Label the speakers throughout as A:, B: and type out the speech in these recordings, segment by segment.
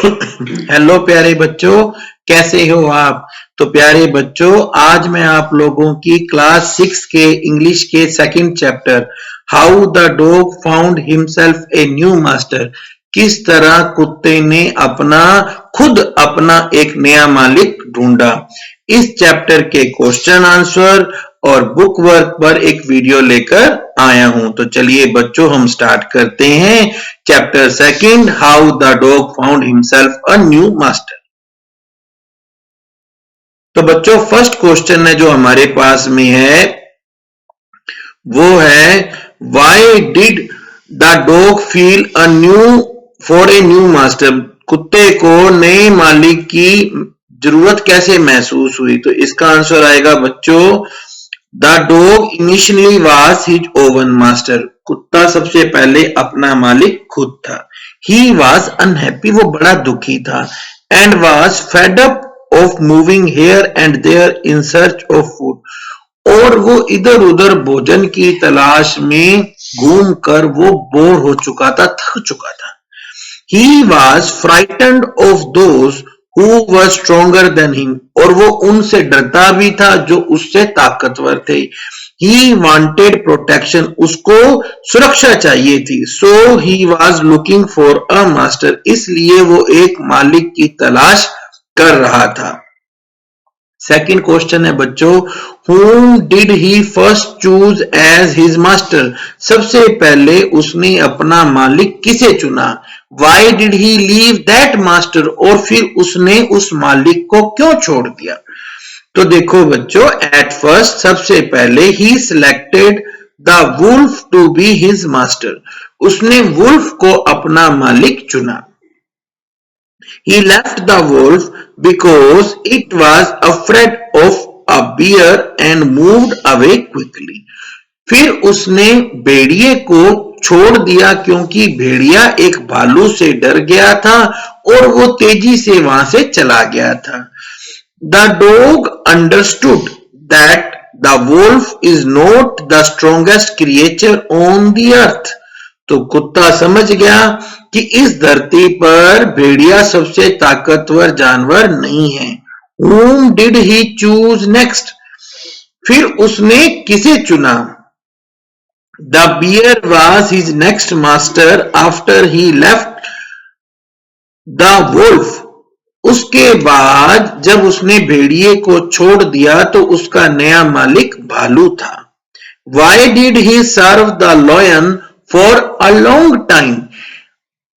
A: Hello प्यारे बच्चों, कैसे हो आप। तो प्यारे बच्चों, आज मैं आप लोगों की क्लास 6 के इंग्लिश के second chapter how the dog found himself a new master, किस तरह कुत्ते ने खुद अपना एक नया मालिक ढूंढा, इस चैप्टर के क्वेश्चन आंसर और बुक वर्क पर एक वीडियो लेकर आया हूं। तो चलिए बच्चों, हम स्टार्ट करते हैं chapter second, how the dog found himself a new master. तो बच्चों, फर्स्ट क्वेश्चन है जो हमारे पास में है वो है why did the dog feel a new for a new master, कुत्ते को नए मालिक की जरूरत कैसे महसूस हुई। तो इसका आंसर आएगा बच्चों, the dog initially was his own master, कुत्ता सबसे पहले अपना मालिक खुद था। ही वाज अनहैप्पी, वो बड़ा दुखी था। And was fed up of moving here and there in search of food, और वो इधर उधर भोजन की तलाश में घूमकर वो बोर हो चुका था, थक चुका था। He was frightened of those who were stronger than him, और वो उनसे डरता भी था जो उससे ताकतवर थे। He wanted protection, उसको सुरक्षा चाहिए थी। So he was looking for a master, इसलिए वो एक मालिक की तलाश कर रहा था। सेकंड क्वेश्चन है बच्चों, whom did he first choose as his master, सबसे पहले उसने अपना मालिक किसे चुना। Why did he leave that master, और फिर उसने उस मालिक को क्यों छोड़ दिया। तो देखो बच्चों, at first सबसे पहले he selected the wolf to be his master, उसने वुल्फ को अपना मालिक चुना। He left the wolf because it was afraid of a bear and moved away quickly. फिर उसने भेड़िए को छोड़ दिया क्योंकि भेड़िया एक भालू से डर गया था और वो तेजी से वहां से चला गया था। The dog understood that the wolf is not the strongest creature on the earth. तो कुत्ता समझ गया कि इस धरती पर भेड़िया सबसे ताकतवर जानवर नहीं है। Whom did he choose next? फिर उसने किसे चुना। The bear was his next master after he left the wolf. उसके बाद जब उसने भेड़िए को छोड़ दिया तो उसका नया मालिक भालू था। Why did he serve the lion for a long time?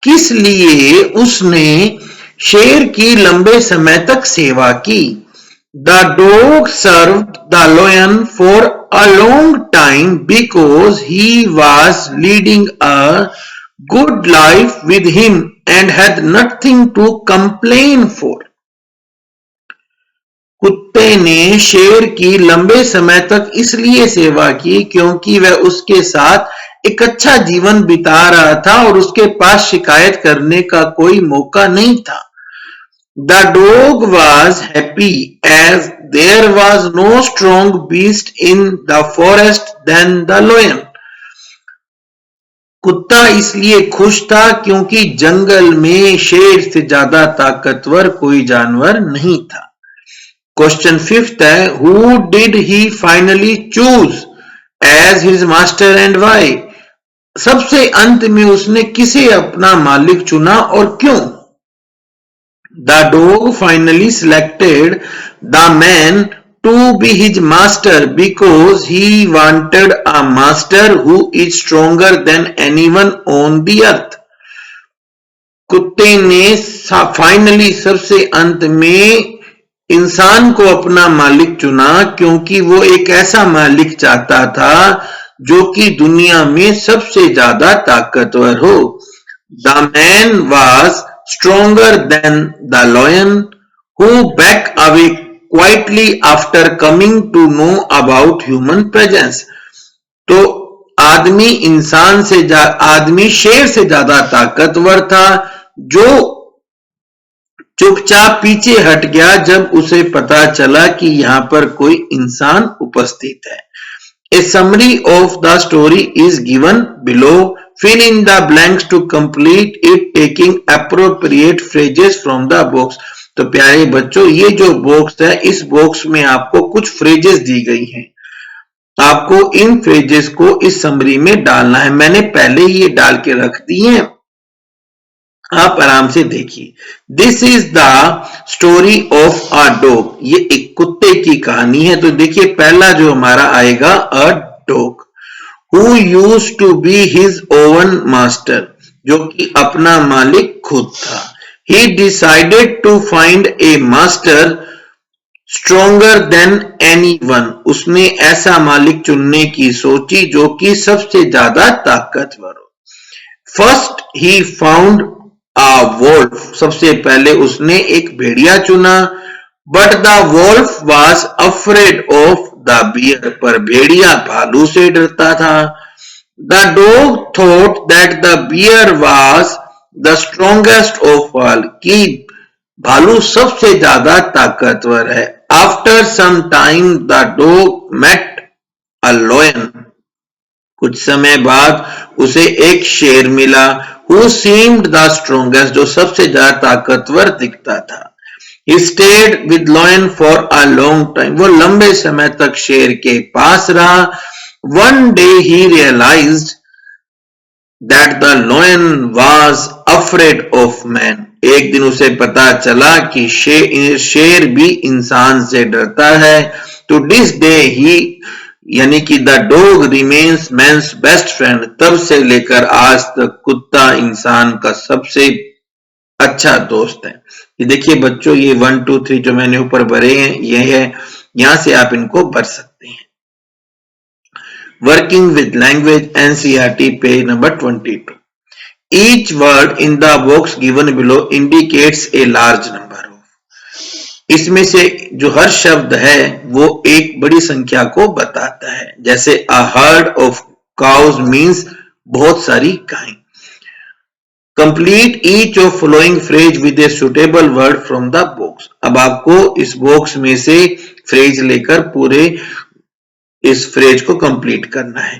A: किस लिए उसने शेर की लंबे समय तक सेवा की। The dog served the lion for a long time because he was leading a good life with him and had nothing to complain for. कुत्ते ने शेर की लंबे समय तक इसलिए सेवा की क्योंकि वह उसके साथ एक अच्छा जीवन बिता रहा था और उसके पास शिकायत करने का कोई मौका नहीं था। The dog was happy as there was no strong beast in the forest than the lion. कुत्ता इसलिए खुश था क्योंकि जंगल में शेर से ज्यादा ताकतवर कोई जानवर नहीं था। क्वेश्चन फिफ्थ है, who did he finally choose as his master and why? सबसे अंत में उसने किसे अपना मालिक चुना और क्यों। The dog finally selected the man to be his master because he wanted a master who is stronger than anyone on the earth. कुत्ते ने फाइनली सबसे अंत में इंसान को अपना मालिक चुना क्योंकि वो एक ऐसा मालिक चाहता था जो कि दुनिया में सबसे ज्यादा ताकतवर हो। The man was stronger than the lion who backed away quietly after coming to know about human presence. तो आदमी शेर से ज्यादा ताकतवर था जो चुपचाप पीछे हट गया जब उसे पता चला कि यहाँ पर कोई इंसान उपस्थित है। A summary of the story is given below. fill in the blanks to complete it taking appropriate phrases from the box। तो प्यारे बच्चों, ये जो बॉक्स है, इस बॉक्स में आपको कुछ फ्रेजेस दी गई हैं। आपको इन फ्रेजेस को इस समरी में डालना है। मैंने पहले ही ये डाल के रख दी है, आप आराम से देखिए। This is the story of a dog. ये एक कुत्ते की कहानी है। तो देखिए, पहला जो हमारा आएगा, a dog who used to be his own master, जो कि अपना मालिक खुद था। He decided to find a master stronger than anyone. उसने ऐसा मालिक चुनने की सोची जो कि सबसे ज्यादा ताकतवर हो। First he found a wolf. सबसे पहले उसने एक भेड़िया चुना। But the wolf was afraid of the bear. पर भेड़िया भालू से डरता था। The dog thought that the bear was the strongest of all. कि भालू सबसे ज्यादा ताकतवर है। After some time the dog met a lion. कुछ समय बाद उसे एक शेर मिला। हु सीम्ड द स्ट्रोंगेस्ट, जो सबसे ज्यादा ताकतवर दिखता था। He stayed with lion for a long time। वो लंबे समय तक शेर के पास रहा। One day he realized that the lion was afraid of man। एक दिन उसे पता चला कि शेर भी इंसान से डरता है। To this day he, यानी कि the dog remains man's best friend. तब से लेकर आज तक कुत्ता इंसान का सबसे अच्छा दोस्त है। ये देखिए बच्चों, ये 1 2 3 जो मैंने ऊपर भरे हैं, ये है, यहां से आप इनको भर सकते हैं। Working with language, NCERT, page number 22। Each word in the box given below indicates a large number of. इसमें से जो हर शब्द है वो एक बड़ी संख्या को बताता है। जैसे a herd of cows means बहुत सारी गायें। Complete each of following phrase with a suitable word from the box. अब आपको इस बॉक्स में से फ्रेज लेकर पूरे इस फ्रेज को कंप्लीट करना है।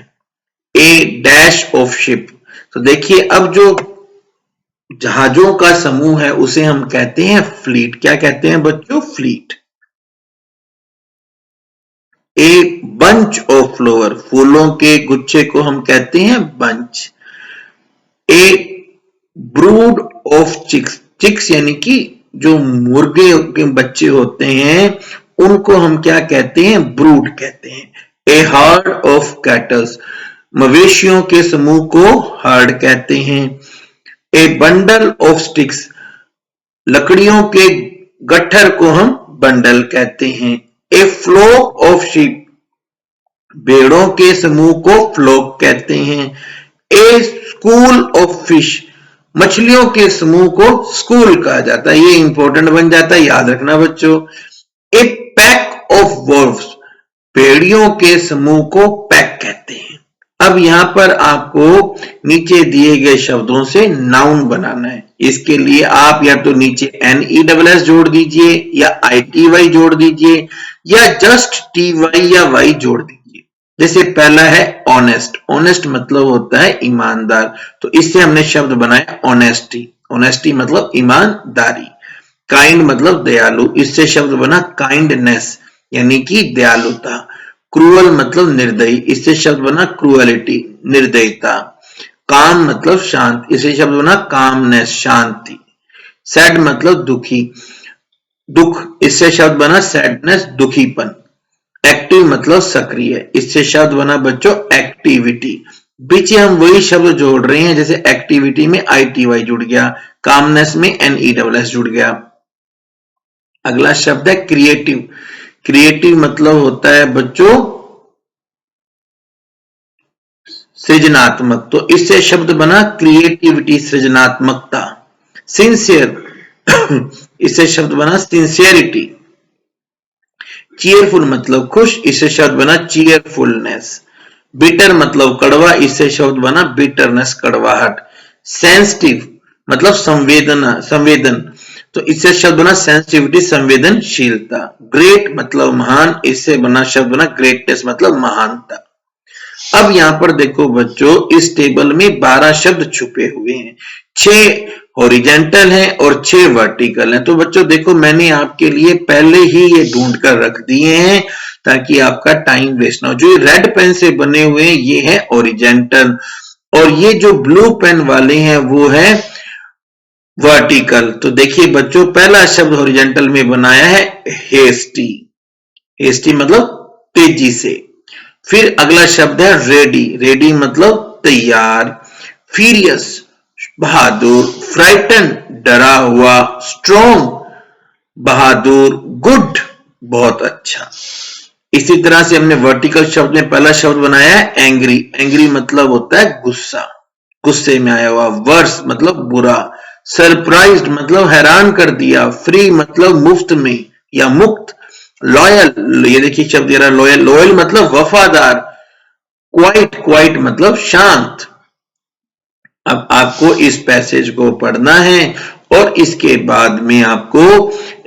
A: ए डैश ऑफ शिप। तो देखिए, अब जो जहाजों का समूह है उसे हम कहते हैं फ्लीट। क्या कहते हैं बच्चों? Fleet. A bunch of flower. फूलों के गुच्छे को हम कहते हैं bunch. A brood of chicks. Chicks यानी कि जो मुर्गे के बच्चे होते हैं उनको हम क्या कहते हैं? ब्रूड कहते हैं। ए हर्ड ऑफ कैटल्स। मवेशियों के समूह को हर्ड कहते हैं। ए बंडल ऑफ स्टिक्स। लकड़ियों के गट्ठर को हम बंडल कहते हैं। ए फ्लोक ऑफ शीप। भेड़ों के समूह को फ्लोक कहते हैं। ए स्कूल ऑफ फिश। मछलियों के समूह को स्कूल कहा जाता है। ये इंपॉर्टेंट बन जाता है, याद रखना बच्चों। ए पैक ऑफ वॉल्व्स। भेड़ियों के समूह को पैक कहते हैं। अब यहां पर आपको नीचे दिए गए शब्दों से नाउन बनाना है। इसके लिए आप या तो नीचे NESS जोड़ दीजिए, या ITY जोड़ दीजिए, या जस्ट TY या Y जोड़ दीजिए। जैसे पहला है ऑनेस्ट। ऑनेस्ट मतलब होता है ईमानदार। तो इससे हमने शब्द बनाया ऑनेस्टी। ऑनेस्टी मतलब ईमानदारी। काइंड मतलब दयालु। इससे शब्द बना काइंडनेस, यानी कि दयालुता। क्रूअल मतलब निर्दयी। इससे शब्द बना क्रूअलिटी, निर्दयता। काम मतलब शांत। इससे शब्द बना कामनेस, शांति। सैड मतलब दुखी, दुख। इससे शब्द बना सैडनेस, दुखीपन। एक्टिव मतलब सक्रिय। इससे शब्द बना बच्चों एक्टिविटी। पीछे हम वही शब्द जोड़ रहे हैं। जैसे एक्टिविटी में ITY जुड़ गया, कामनेस में NESS जुड़ गया। अगला शब्द है क्रिएटिव। क्रिएटिव मतलब होता है बच्चों सृजनात्मक। तो इससे शब्द बना क्रिएटिविटी, सृजनात्मकता। सिंसियर इससे शब्द बना सिंसियरिटी। चीयरफुल मतलब खुश। इससे शब्द बना चीयरफुलनेस। बिटर मतलब कड़वा। इससे शब्द बना बिटरनेस, कड़वाहट। सेंसिटिव मतलब संवेदन। तो इससे शब्द बना सेंसिटिविटी, संवेदनशीलता। ग्रेट मतलब महान। इससे बना शब्द बना ग्रेटनेस मतलब महानता। अब यहां पर देखो बच्चों, इस टेबल में 12 शब्द छुपे हुए हैं, 6 हॉरिजेंटल हैं और 6 वर्टिकल हैं। तो बच्चों देखो, मैंने आपके लिए पहले ही ये ढूंढ कर रख दिए हैं ताकि आपका टाइम वेस्ट ना हो। जो ये रेड पेन से बने हुए हैं ये है हॉरिजेंटल, और ये जो ब्लू पेन वाले हैं वो है वर्टिकल। तो देखिए बच्चों, पहला शब्द हॉरिजेंटल में बनाया है हेस्टी, हेस्टी मतलब तेजी से। फिर अगला शब्द है रेडी, रेडी मतलब तैयार। फ्यूरियस बहादुर, फ्राइटन डरा हुआ, स्ट्रॉन्ग बहादुर, गुड बहुत अच्छा। इसी तरह से हमने वर्टिकल शब्द में पहला शब्द बनाया है एंग्री, एंग्री मतलब होता है गुस्सा, गुस्से में आया हुआ। वर्स मतलब बुरा, सरप्राइज्ड मतलब हैरान कर दिया, फ्री मतलब मुफ्त में या मुक्त, लॉयल, ये देखिए शब्द दे रहा है लॉयल, लॉयल मतलब वफादार, क्वाइट, क्वाइट मतलब शांत। अब आपको इस पैसेज को पढ़ना है और इसके बाद में आपको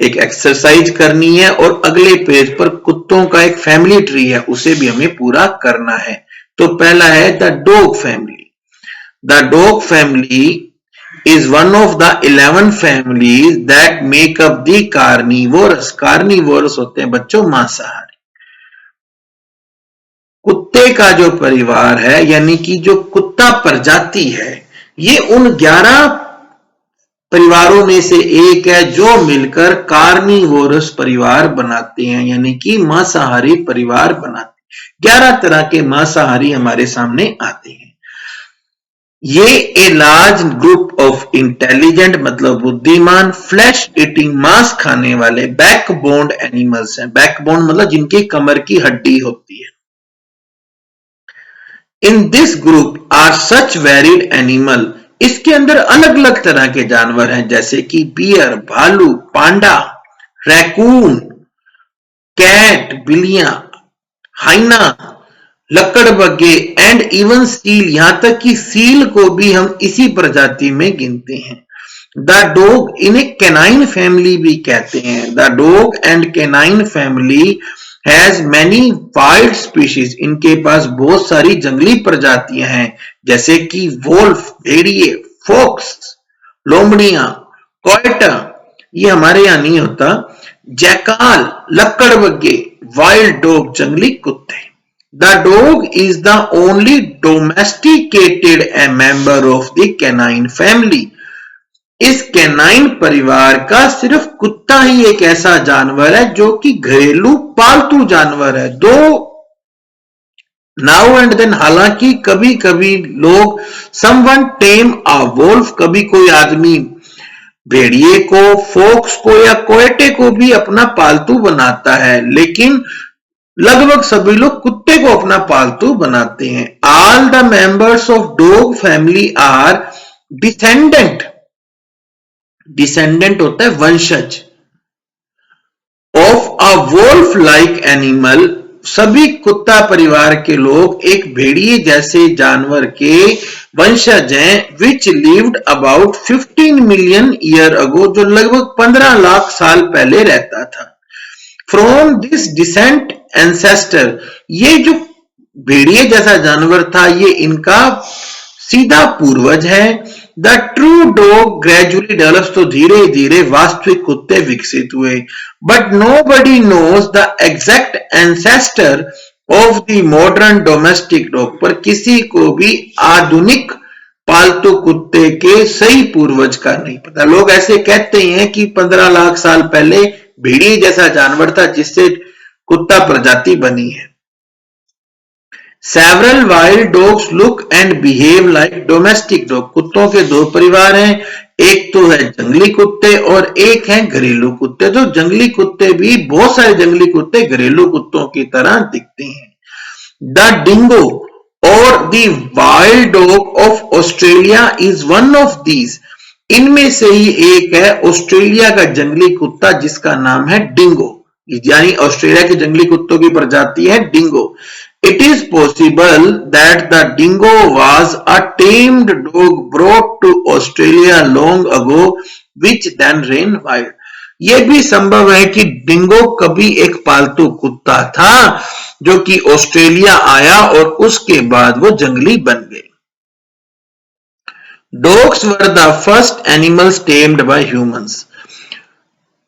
A: एक एक्सरसाइज करनी है, और अगले पेज पर कुत्तों का एक फैमिली ट्री है उसे भी हमें पूरा करना है। तो पहला है the dog family. The dog family is one of the 11 families that make up the carnivores. carnivores होते हैं बच्चों मांसाहारी। कुत्ते का जो परिवार है यानी कि जो कुत्ता प्रजाति है, ये उन 11 परिवारों में से एक है जो मिलकर कार्निवोरस परिवार बनाते हैं, यानी कि मांसाहारी परिवार बनाते हैं। 11 तरह के मांसाहारी हमारे सामने आते हैं। ये a large group of intelligent मतलब बुद्धिमान, फ्लैश ईटिंग मांस खाने वाले बैकबोन्ड एनिमल्स हैं। बैकबोन मतलब जिनकी कमर की हड्डी होती है। In this group are such varied animal, इसके अंदर अलग अलग तरह के जानवर हैं जैसे कि बियर, भालू, पांडा, रैकून, कैट बिल्लियां, हाइना, लकड़बग्गे एंड इवन सील, यहां तक कि सील को भी हम इसी प्रजाति में गिनते हैं। द डॉग इन्हें कैनाइन फैमिली भी कहते हैं। The dog and canine family has many wild species, इनके पास बहुत सारी जंगली प्रजातियां हैं जैसे कि वोल्फ भेड़िए, फॉक्स लोमड़ियां, कोयटा, ये हमारे यहां नहीं होता, जैकाल लकड़बग्गे, वाइल्ड डॉग जंगली कुत्ते। The dog is the only domesticated member of the canine family. इस कैनाइन परिवार का सिर्फ कुत्ता ही एक ऐसा जानवर है जो कि घरेलू पालतू जानवर है। दो नाउ एंड देन, हालांकि कभी कभी लोग समवन टेम अ वोल्फ, कभी कोई आदमी भेड़िए को, फोक्स को या कोयटे को भी अपना पालतू बनाता है, लेकिन लगभग सभी लोग कुत्ते को अपना पालतू बनाते हैं। All the members of dog family are descendant, descendant होता है वंशज, of a wolf like animal, सभी कुत्ता परिवार के लोग एक भेड़िए जैसे जानवर के वंशज हैं, which lived about 15 million year ago, जो लगभग 15 लाख साल पहले रहता था। फ्रॉम दिस डिसेंट एंसेस्टर, ये जो भेड़िए जैसा जानवर था ये इनका सीधा पूर्वज है। The true dog gradually develops, तो धीरे धीरे वास्तविक कुत्ते विकसित हुए। But nobody knows the exact ancestor of the modern domestic dog, पर किसी को भी आधुनिक पालतू कुत्ते के सही पूर्वज का नहीं पता। लोग ऐसे कहते हैं कि 15 लाख साल पहले भेड़िए जैसा जानवर था जिससे कुत्ता प्रजाति बनी है। Several wild dogs look and behave like domestic dog. कुत्तों के दो परिवार हैं, एक तो है जंगली कुत्ते और एक है घरेलू कुत्ते। तो जंगली कुत्ते भी, बहुत सारे जंगली कुत्ते घरेलू कुत्तों की तरह दिखते हैं। The dingo और the wild dog of Australia is one of these. इनमें से ही एक है ऑस्ट्रेलिया का जंगली कुत्ता जिसका नाम है डिंगो, यानी ऑस्ट्रेलिया के जंगली कुत्तों की प्रजाति है dingo. It is possible that the dingo was a tamed dog brought to Australia long ago, which then ran wild. यह भी संभव है कि डिंगो कभी एक पालतू कुत्ता था जो कि ऑस्ट्रेलिया आया और उसके बाद वो जंगली बन गए। Dogs were the first animals tamed by humans.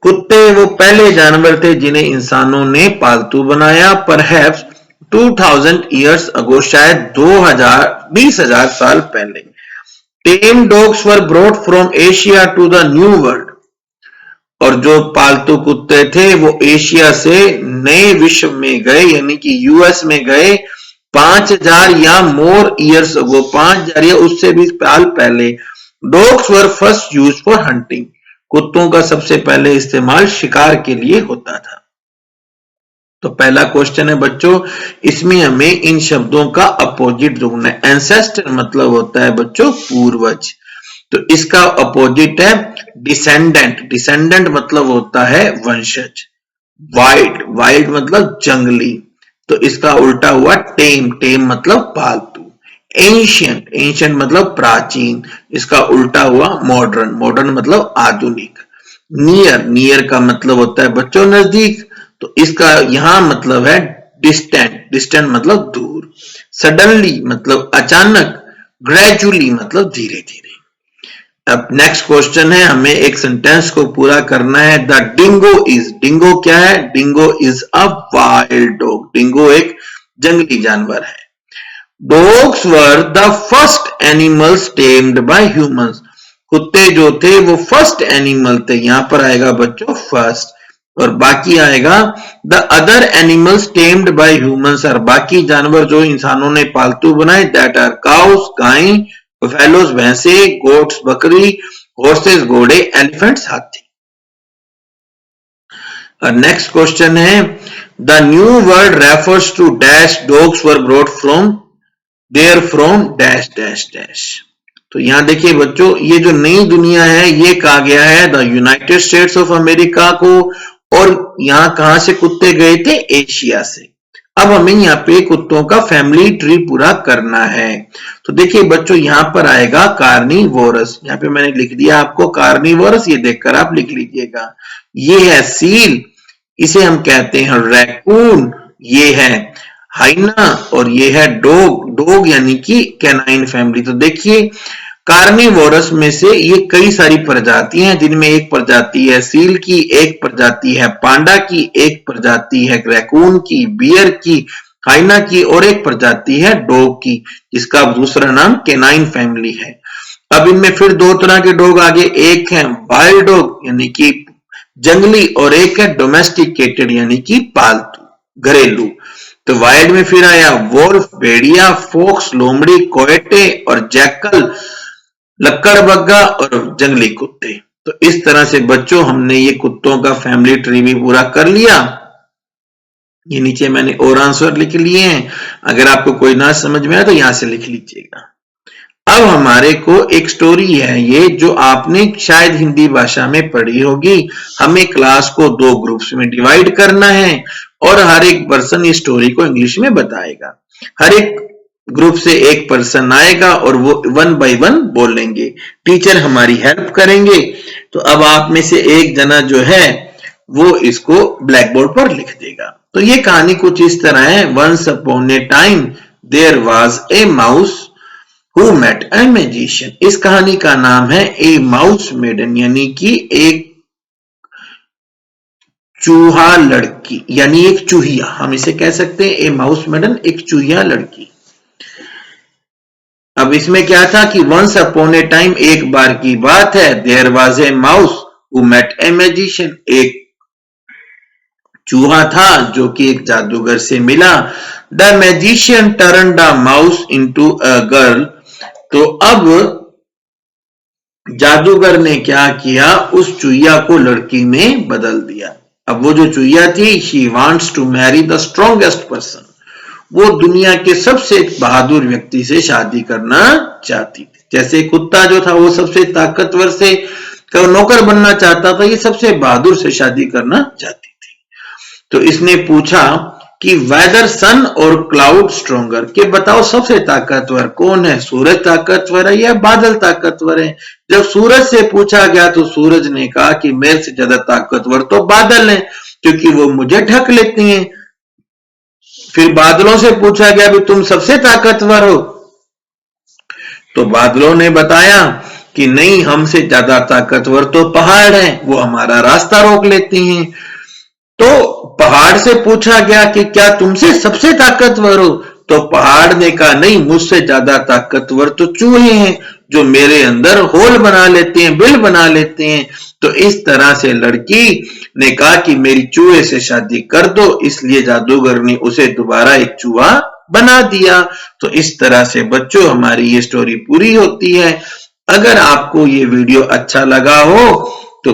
A: कुत्ते वो पहले जानवर थे जिन्हें इंसानों ने पालतू बनाया। परहैप्स 2000 years ago, शायद 20,000 साल पहले। Tame dogs were brought from Asia to the New World. और जो पालतू कुत्ते थे वो एशिया से नए विश्व में गए, यानी कि यूएस में गए 5000 या मोर ईयर्स अगो, 5000 या उससे भी साल पहले। Dogs were first use for hunting. कुत्तों का सबसे पहले इस्तेमाल शिकार के लिए होता था। तो पहला क्वेश्चन है बच्चों, इसमें हमें इन शब्दों का अपोजिट ढूंढना है। एंसेस्टर मतलब होता है बच्चों पूर्वज, तो इसका अपोजिट है डिसेंडेंट। डिसेंडेंट मतलब होता है वंशज। वाइल्ड, वाइल्ड मतलब जंगली, तो इसका उल्टा हुआ टेम। टेम मतलब पालतू। एंशियंट, एंशियंट मतलब प्राचीन, इसका उल्टा हुआ मॉडर्न। मॉडर्न मतलब आधुनिक। नियर, नियर का मतलब होता है बच्चों नजदीक, तो इसका यहां मतलब है डिस्टेंट। डिस्टेंट मतलब दूर। सडनली मतलब अचानक। ग्रेजुअली मतलब धीरे धीरे। अब नेक्स्ट क्वेश्चन है, हमें एक सेंटेंस को पूरा करना है। द डिंगो इज, डिंगो क्या है? Dingo is a wild dog. Dingo एक जंगली जानवर है। Dogs were the first animals tamed by humans. कुत्ते जो थे वो फर्स्ट एनिमल थे, यहां पर आएगा बच्चों फर्स्ट, और बाकी आएगा the other animals tamed by humans. और बाकी जानवर जो इंसानों ने पालतू बनाए, दैट आर काउस गाय, बफेलोज भैंसे, गोट्स बकरी, हॉर्सेस घोड़े, एलिफेंट्स हाथी। नेक्स्ट क्वेश्चन है, the new word refers to dash dogs were brought from there from dash dash dash. तो यहां देखिए बच्चों, ये जो नई दुनिया है ये कहा गया है the United states of America को, और यहां कहां से कुत्ते गए थे? एशिया से। अब हमें यहाँ पे कुत्तों का फैमिली ट्री पूरा करना है। तो देखिए बच्चों, यहां पर आएगा कार्निवोरस। यहाँ पे मैंने लिख दिया आपको कार्निवोरस, ये देखकर आप लिख लीजिएगा। ये है सील, इसे हम कहते हैं रैकून, ये है हाइना, और ये है डॉग। डॉग यानी कि कैनाइन फैमिली। तो देखिए कार्निवोरस में से ये कई सारी प्रजाति हैं, जिनमें एक प्रजाति है सील की, एक प्रजाति है पांडा की, एक प्रजाति है रैकून की, बियर की, हाइना की, और एक प्रजाति है डॉग की, जिसका दूसरा नाम कैनाइन फैमिली है। अब इनमें फिर दो तरह के डॉग आगे, एक है वाइल्ड डॉग यानी कि जंगली, और एक है डोमेस्टिकेटेड यानी कि पालतू घरेलू। तो वाइल्ड में फिर आया वोल्फ भेड़िया, फोक्स लोमड़ी, कोयटे, और जैकल लक्कड़बग्गा, और जंगली कुत्ते। तो इस तरह से बच्चों हमने ये कुत्तों का फैमिली ट्री भी पूरा कर लिया। ये नीचे मैंने और आंसर लिख लिए हैं, अगर आपको कोई ना समझ में आए तो यहां से लिख लीजिएगा। अब हमारे को एक स्टोरी है ये, जो आपने शायद हिंदी भाषा में पढ़ी होगी। हमें क्लास को 2 ग्रुप्स में डिवाइड करना है, और हर एक पर्सन इस स्टोरी को इंग्लिश में बताएगा। हर एक ग्रुप से एक पर्सन आएगा और वो 1 by 1 बोलेंगे। टीचर हमारी हेल्प करेंगे। तो अब आप में से एक जना जो है वो इसको ब्लैक बोर्ड पर लिख देगा। तो ये कहानी कुछ इस तरह है। Once upon a time there was a mouse who met a magician. इस कहानी का नाम है ए माउस मेडन, यानी कि एक चूहा लड़की, यानी एक चूहिया, हम इसे कह सकते हैं ए माउस मेडन, एक चूहिया लड़की। अब इसमें क्या था कि वंस अपॉन ए टाइम, एक बार की बात है, there was a mouse who met a magician, एक चूहा था जो कि एक जादूगर से मिला। The magician turn the mouse into a girl. तो अब जादूगर ने क्या किया, उस चूहिया को लड़की में बदल दिया। अब वो जो चूहिया थी, she wants to marry the strongest person, वो दुनिया के सबसे बहादुर व्यक्ति से शादी करना चाहती थी। जैसे कुत्ता जो था वो सबसे ताकतवर से नौकर बनना चाहता था, ये सबसे बहादुर से शादी करना चाहती थी। तो इसने पूछा कि वेदर सन और क्लाउड स्ट्रोंगर, कि बताओ सबसे ताकतवर कौन है, सूरज ताकतवर है या बादल ताकतवर है। जब सूरज से पूछा गया तो सूरज ने कहा कि मेरे से ज्यादा ताकतवर तो बादल हैं, क्योंकि वो मुझे ढक लेती हैं। फिर बादलों से पूछा गया भी तुम सबसे ताकतवर हो, तो बादलों ने बताया कि नहीं, हमसे ज्यादा ताकतवर तो पहाड़ हैं, वो हमारा रास्ता रोक लेती हैं। तो पहाड़ से पूछा गया कि क्या तुमसे सबसे ताकतवर हो, तो पहाड़ ने कहा नहीं, मुझसे ज्यादा ताकतवर तो चूहे हैं, जो मेरे अंदर होल बना लेते हैं, बिल बना लेते हैं। तो इस तरह से लड़की ने कहा कि मेरी चूहे से शादी कर दो, इसलिए जादूगर ने उसे दोबारा एक चूहा बना दिया। तो इस तरह से बच्चों हमारी ये स्टोरी पूरी होती है। अगर आपको ये वीडियो अच्छा लगा हो तो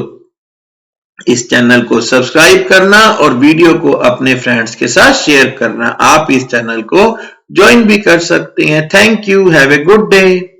A: इस चैनल को सब्सक्राइब करना और वीडियो को अपने फ्रेंड्स के साथ शेयर करना। आप इस चैनल को ज्वाइन भी कर सकते हैं। Thank you, have a good day.